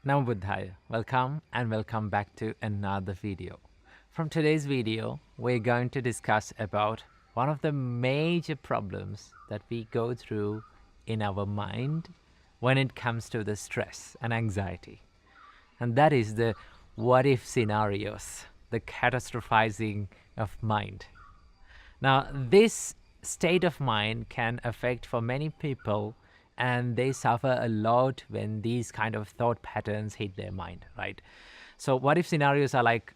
Namo Buddhaya. Welcome and welcome back to another video. From today's video, we're going to discuss about one of the major problems that we go through in our mind when it comes to the stress and anxiety. And that is the what if scenarios, the catastrophizing of mind. Now, this state of mind can affect for many people, and they suffer a lot when these kind of thought patterns hit their mind, right? So what if scenarios are like,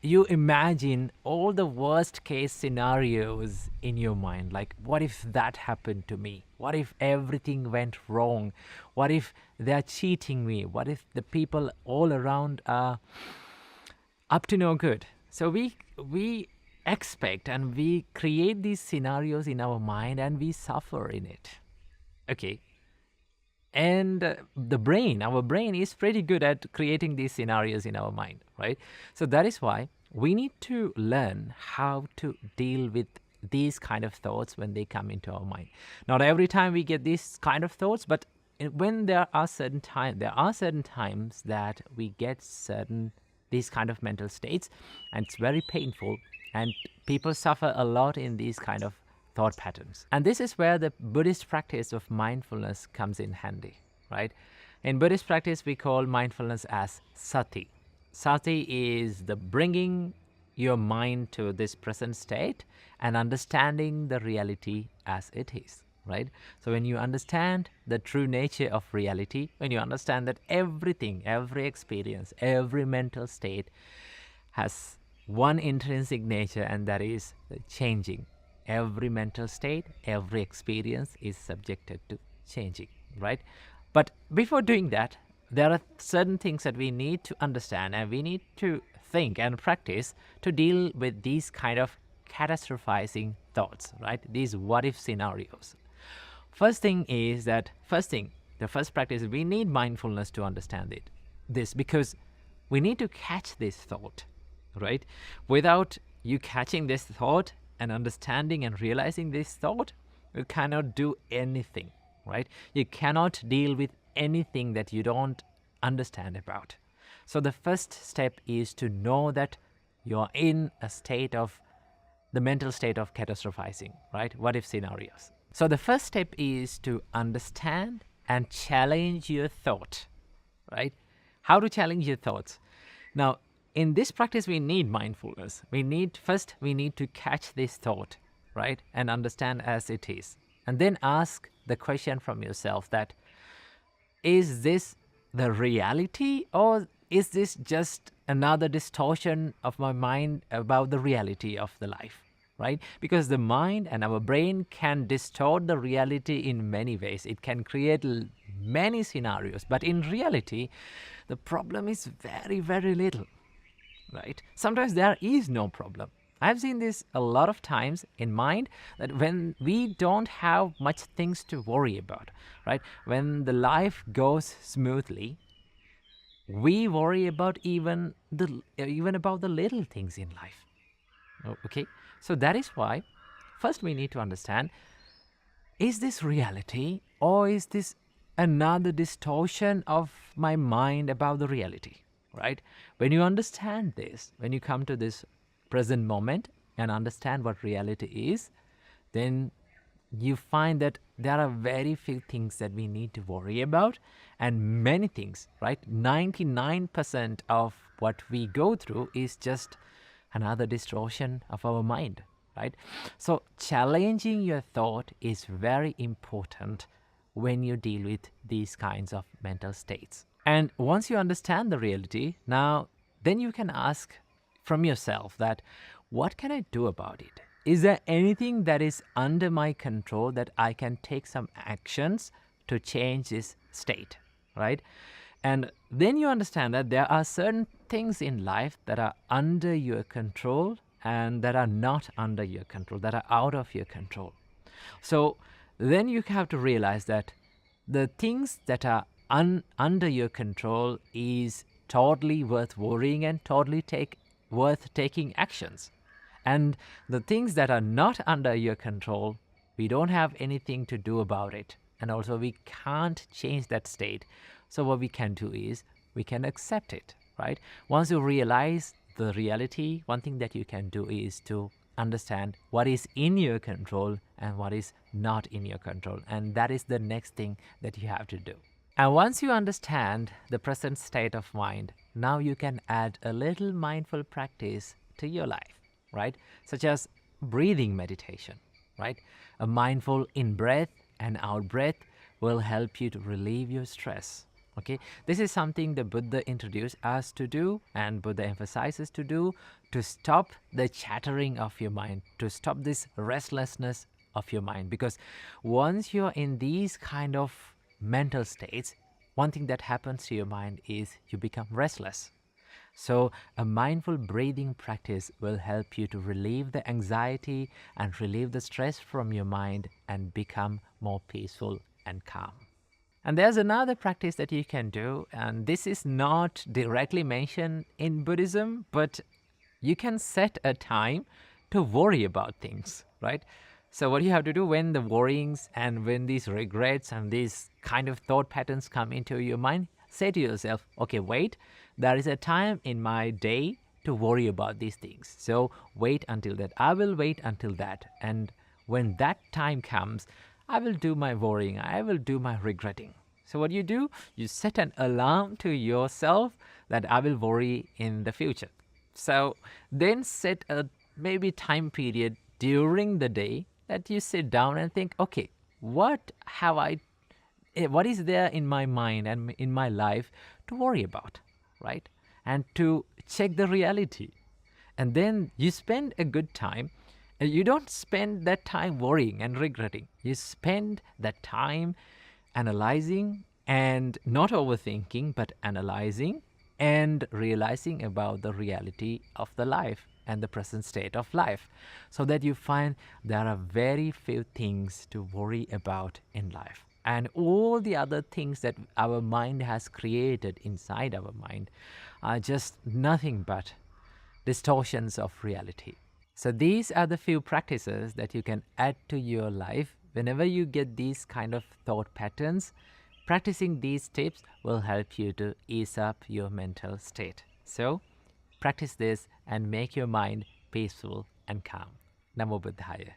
you imagine all the worst case scenarios in your mind, like what if that happened to me, what if everything went wrong, what if they're cheating me, what if the people all around are up to no good. So we expect and we create these scenarios in our mind and we suffer in it. Okay. And our brain is pretty good at creating these scenarios in our mind, right? So that is why we need to learn how to deal with these kind of thoughts when they come into our mind. Not every time we get these kind of thoughts, but when there are certain times that we get these kind of mental states, and it's very painful, and people suffer a lot in these kind of thought patterns. And this is where the Buddhist practice of mindfulness comes in handy, right? In Buddhist practice, we call mindfulness as sati. Sati is the bringing your mind to this present state and understanding the reality as it is, right? So when you understand the true nature of reality, when you understand that everything, every experience, every mental state has one intrinsic nature, and that is changing. Every mental state, every experience is subjected to changing, right? But before doing that, there are certain things that we need to understand and we need to think and practice to deal with these kind of catastrophizing thoughts, right? These what if scenarios. The first practice is we need mindfulness to understand this, because we need to catch this thought, right? Without you catching this thought and understanding and realizing this thought, you cannot do anything, right? You cannot deal with anything that you don't understand about. So the first step is to know that you're in the mental state of catastrophizing, right? What if scenarios. So the first step is to understand and challenge your thought, right? How to challenge your thoughts. Now, in this practice, we need mindfulness. We need to catch this thought, right? And understand as it is. And then ask the question from yourself that, is this the reality, or is this just another distortion of my mind about the reality of the life, right? Because the mind and our brain can distort the reality in many ways. It can create many scenarios, but in reality, the problem is very, very little. Right? Sometimes there is no problem. I've seen this a lot of times in mind, that when we don't have much things to worry about, right? When the life goes smoothly, we worry about even about the little things in life. Okay? So that is why first we need to understand, is this reality, or is this another distortion of my mind about the reality? Right? When you understand this, when you come to this present moment and understand what reality is, then you find that there are very few things that we need to worry about, and many things, right? 99% of what we go through is just another distortion of our mind, right? So challenging your thought is very important when you deal with these kinds of mental states. And once you understand the reality, now then you can ask from yourself that, what can I do about it? Is there anything that is under my control that I can take some actions to change this state, right? And then you understand that there are certain things in life that are under your control and that are not under your control, that are out of your control. So then you have to realize that the things that are under your control is totally worth worrying and totally worth taking actions. And the things that are not under your control, we don't have anything to do about it. And also we can't change that state. So what we can do is we can accept it, right? Once you realize the reality, one thing that you can do is to understand what is in your control and what is not in your control. And that is the next thing that you have to do. And once you understand the present state of mind, now you can add a little mindful practice to your life, right? Such as breathing meditation, right? A mindful in-breath and out-breath will help you to relieve your stress. Okay, this is something the Buddha introduced us to do, and Buddha emphasizes to do, to stop the chattering of your mind, to stop this restlessness of your mind. Because once you're in these kind of mental states, one thing that happens to your mind is you become restless. So a mindful breathing practice will help you to relieve the anxiety and relieve the stress from your mind and become more peaceful and calm. And there's another practice that you can do, and this is not directly mentioned in Buddhism, but you can set a time to worry about things, right? So what you have to do when the worryings and when these regrets and these kind of thought patterns come into your mind, say to yourself, okay, wait, there is a time in my day to worry about these things. So wait until that. I will wait until that. And when that time comes, I will do my worrying, I will do my regretting. So what you do, you set an alarm to yourself that I will worry in the future. So then set a maybe time period during the day that you sit down and think, okay, what is there in my mind and in my life to worry about, right? And to check the reality. And then you spend a good time. You don't spend that time worrying and regretting. You spend that time analyzing and not overthinking, but analyzing and realizing about the reality of the life and the present state of life, so that you find there are very few things to worry about in life. And all the other things that our mind has created inside our mind are just nothing but distortions of reality. So these are the few practices that you can add to your life whenever you get these kind of thought patterns. Practicing these tips will help you to ease up your mental state. So practice this and make your mind peaceful and calm. Namo Buddhaya.